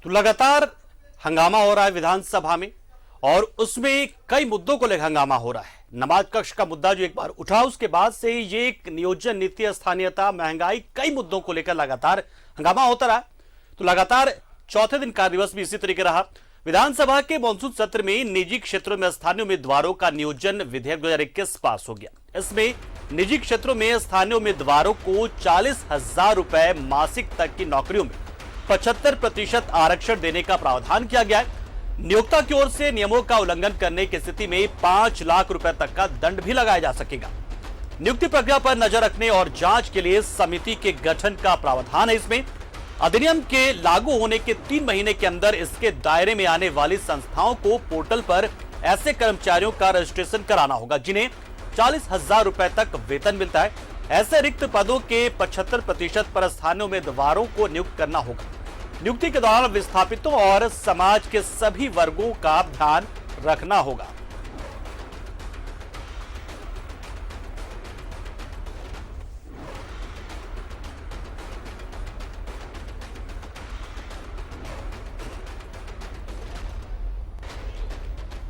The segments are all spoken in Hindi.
तो लगातार हंगामा हो रहा है विधानसभा में और उसमें कई मुद्दों को लेकर हंगामा हो रहा है। नमाज कक्ष का मुद्दा जो एक बार उठा उसके बाद से ये नियोजन नीति, स्थानीयता, महंगाई, कई मुद्दों को लेकर लगातार हंगामा होता रहा। तो लगातार चौथे दिन कार्य दिवस भी इसी तरीके रहा। विधानसभा के मानसून सत्र में निजी क्षेत्रों में स्थानीय उम्मीदवारों का नियोजन विधेयक 2021 पास हो गया। इसमें निजी क्षेत्रों में स्थानीय उम्मीदवारों को 40,000 रुपए मासिक तक की नौकरियों में 75% आरक्षण देने का प्रावधान किया गया है। नियोक्ता की ओर से नियमों का उल्लंघन करने की स्थिति में 5 लाख रुपए तक का दंड भी लगाया जा सकेगा। नियुक्ति प्रक्रिया पर नजर रखने और जांच के लिए समिति के गठन का प्रावधान है। इसमें अधिनियम के लागू होने के 3 महीने के अंदर इसके दायरे में आने वाली संस्थाओं को पोर्टल पर ऐसे कर्मचारियों का रजिस्ट्रेशन कराना होगा जिन्हें 40,000 रुपए तक वेतन मिलता है। ऐसे रिक्त पदों के 75% पर स्थानीय उम्मीदवारों को नियुक्त करना होगा। नियुक्ति के दौरान विस्थापितों और समाज के सभी वर्गों का ध्यान रखना होगा।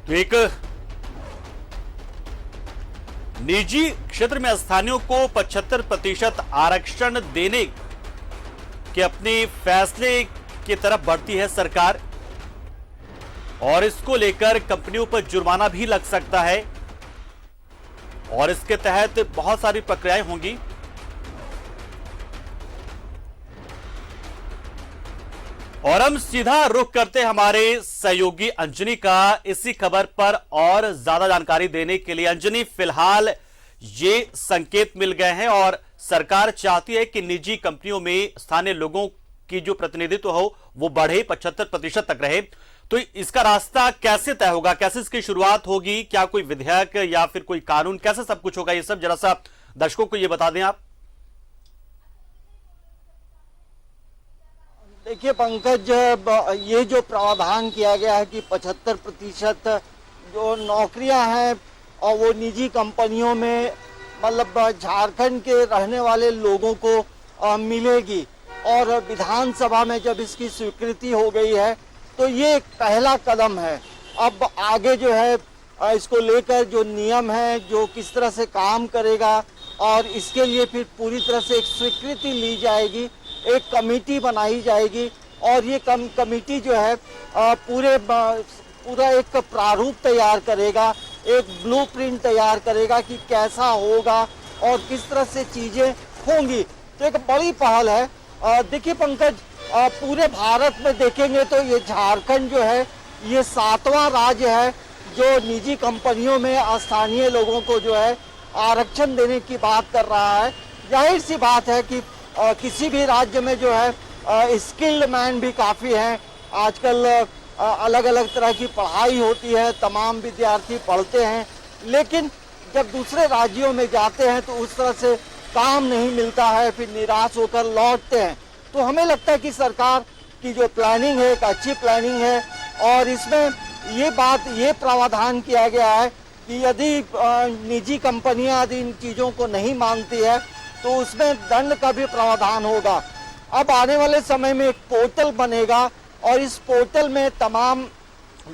तो एक निजी क्षेत्र में स्थानीयों को 75% आरक्षण देने के अपने फैसले की तरफ बढ़ती है सरकार और इसको लेकर कंपनियों पर जुर्माना भी लग सकता है और इसके तहत बहुत सारी प्रक्रियाएं होंगी। और हम सीधा रुख करते हमारे सहयोगी अंजनी का इसी खबर पर और ज्यादा जानकारी देने के लिए। अंजनी, फिलहाल ये संकेत मिल गए हैं और सरकार चाहती है कि निजी कंपनियों में स्थानीय लोगों की जो प्रतिनिधित्व हो वो बढ़े, 75% तक रहे। तो इसका रास्ता कैसे तय होगा, कैसे इसकी शुरुआत होगी, क्या कोई विधेयक या फिर कोई कानून, कैसे सब कुछ होगा, ये सब जरा सा दर्शकों को ये बता दें आप। देखिए पंकज, ये जो प्रावधान किया गया है कि 75% जो नौकरियां हैं और वो निजी कंपनियों में मतलब झारखंड के रहने वाले लोगों को मिलेगी और विधानसभा में जब इसकी स्वीकृति हो गई है तो ये एक पहला कदम है। अब आगे जो है इसको लेकर जो नियम है, जो किस तरह से काम करेगा और इसके लिए फिर पूरी तरह से एक स्वीकृति ली जाएगी, एक कमेटी बनाई जाएगी और ये कमेटी जो है पूरा एक प्रारूप तैयार करेगा, एक ब्लूप्रिंट तैयार करेगा कि कैसा होगा और किस तरह से चीजें होंगी। तो एक बड़ी पहल है। देखिए पंकज, पूरे भारत में देखेंगे तो ये झारखंड जो है ये 7वां राज्य है जो निजी कंपनियों में स्थानीय लोगों को जो है आरक्षण देने की बात कर रहा है। जाहिर सी बात है कि किसी भी राज्य में जो है स्किल्ड मैन भी काफ़ी हैं। आजकल अलग अलग तरह की पढ़ाई होती है, तमाम विद्यार्थी पढ़ते हैं, लेकिन जब दूसरे राज्यों में जाते हैं तो उस तरह से काम नहीं मिलता है, फिर निराश होकर लौटते हैं। तो हमें लगता है कि सरकार की जो प्लानिंग है एक अच्छी प्लानिंग है और इसमें ये प्रावधान किया गया है कि यदि निजी कंपनियां यदि इन चीज़ों को नहीं मानती है तो उसमें दंड का भी प्रावधान होगा। अब आने वाले समय में एक पोर्टल बनेगा और इस पोर्टल में तमाम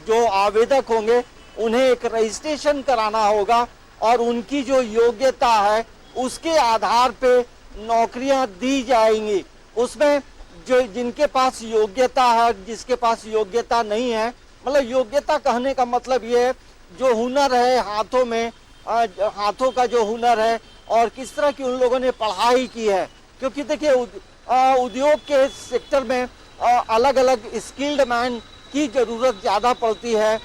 जो आवेदक होंगे उन्हें एक रजिस्ट्रेशन कराना होगा और उनकी जो योग्यता है उसके आधार पे नौकरियां दी जाएंगी। उसमें जो जिनके पास योग्यता है, जिसके पास योग्यता नहीं है, मतलब योग्यता कहने का मतलब ये है जो हुनर है हाथों में, हाथों का जो हुनर है और किस तरह की उन लोगों ने पढ़ाई की है। क्योंकि देखिए उद्योग के सेक्टर में अलग अलग स्किल्ड मैन की ज़रूरत ज़्यादा पड़ती है।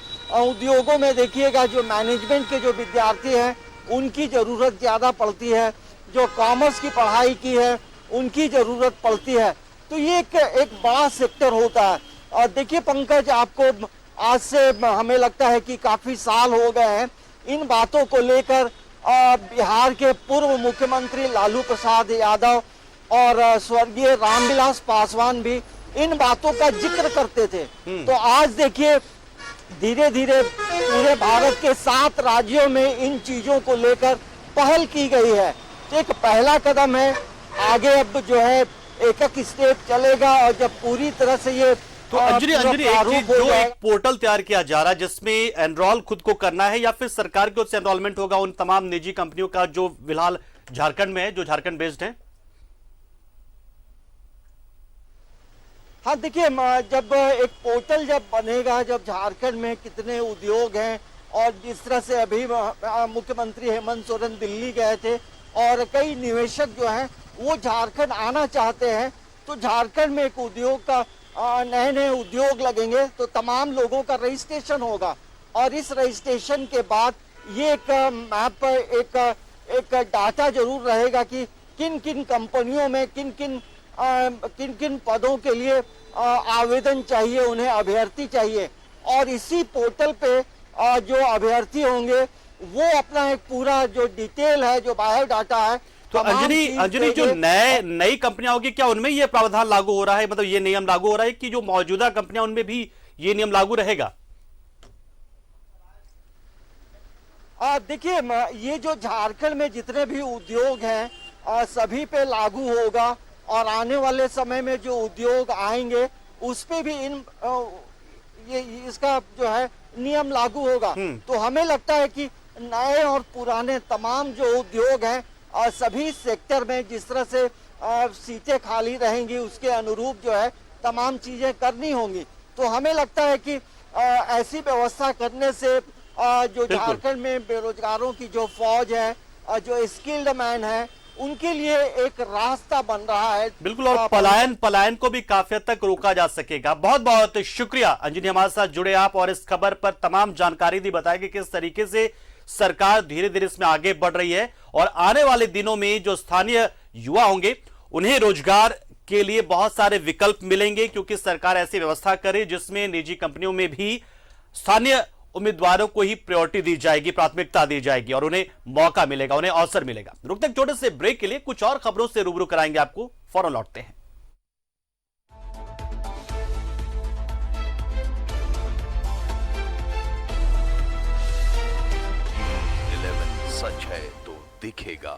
उद्योगों में देखिएगा जो मैनेजमेंट के जो विद्यार्थी हैं उनकी ज़रूरत ज़्यादा पड़ती है, जो कॉमर्स की पढ़ाई की है उनकी ज़रूरत पड़ती है। तो ये एक बड़ा सेक्टर होता है। और देखिए पंकज, आपको आज से हमें लगता है कि काफ़ी साल हो गए हैं इन बातों को लेकर। बिहार के पूर्व मुख्यमंत्री लालू प्रसाद यादव और स्वर्गीय रामविलास पासवान भी इन बातों का जिक्र करते थे। तो आज देखिए धीरे धीरे पूरे भारत के 7 राज्यों में इन चीजों को लेकर पहल की गई है। तो एक पहला कदम है। आगे अब जो है एक एक स्टेप चलेगा और जब पूरी तरह से ये तो अंजलि पूरा अंजलि एक प्रारूप चीज, हो जो जाएगा। एक पोर्टल तैयार किया जा रहा है जिसमें एनरोल खुद को करना है या फिर सरकार की ओर से एनरोलमेंट होगा उन तमाम निजी कंपनियों का जो फिलहाल झारखंड में है, जो झारखंड बेस्ड है? हाँ देखिए, जब एक पोर्टल जब बनेगा, जब झारखंड में कितने उद्योग हैं, और जिस तरह से अभी मुख्यमंत्री हेमंत सोरेन दिल्ली गए थे और कई निवेशक जो हैं वो झारखंड आना चाहते हैं, तो झारखंड में एक उद्योग का नए नए उद्योग लगेंगे तो तमाम लोगों का रजिस्ट्रेशन होगा, और इस रजिस्ट्रेशन के बाद ये एक मैप, एक डाटा जरूर रहेगा कि किन किन कंपनियों में किन किन पदों के लिए आवेदन चाहिए, उन्हें अभ्यर्थी चाहिए, और इसी पोर्टल पे जो अभ्यर्थी होंगे वो अपना एक पूरा जो डिटेल है, जो बायोडाटा है। तो तमाम अंजलि चीज अंजलि जो नई कंपनियां होगी, क्या उनमें ये प्रावधान लागू हो रहा है, मतलब ये नियम लागू हो रहा है कि जो मौजूदा कंपनियां उनमें भी ये नियम लागू रहेगा? देखिए, ये जो झारखंड में जितने भी उद्योग हैं सभी पे लागू होगा, और आने वाले समय में जो उद्योग आएंगे उस पे भी ये इसका जो है नियम लागू होगा। तो हमें लगता है कि नए और पुराने तमाम जो उद्योग हैं सभी सेक्टर में जिस तरह से सीटें खाली रहेंगी उसके अनुरूप जो है तमाम चीजें करनी होंगी। तो हमें लगता है कि ऐसी व्यवस्था करने से जो झारखंड में बेरोजगारों की जो फौज है, जो स्किल्ड मैन है, उनके लिए एक रास्ता बन रहा है। बिल्कुल, और पलायन को भी काफी हद तक रोका जा सकेगा। बहुत बहुत शुक्रिया अंजलि, हमारे साथ जुड़े आप और इस खबर पर तमाम जानकारी दी, बताया कि किस तरीके से सरकार धीरे धीरे इसमें आगे बढ़ रही है और आने वाले दिनों में जो स्थानीय युवा होंगे उन्हें रोजगार के लिए बहुत सारे विकल्प मिलेंगे, क्योंकि सरकार ऐसी व्यवस्था करे जिसमें निजी कंपनियों में भी स्थानीय उम्मीदवारों को ही प्रायोरिटी दी जाएगी, प्राथमिकता दी जाएगी और उन्हें मौका मिलेगा, उन्हें अवसर मिलेगा। रुकते एक छोटे से ब्रेक के लिए, कुछ और खबरों से रूबरू कराएंगे आपको, फौरन लौटते हैं। सच है तो दिखेगा।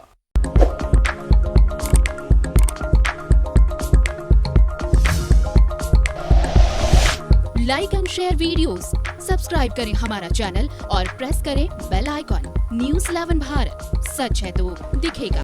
Like and share videos, subscribe करें हमारा चैनल और प्रेस करें बेल आइकॉन। न्यूज़ 11 भारत, सच है तो दिखेगा।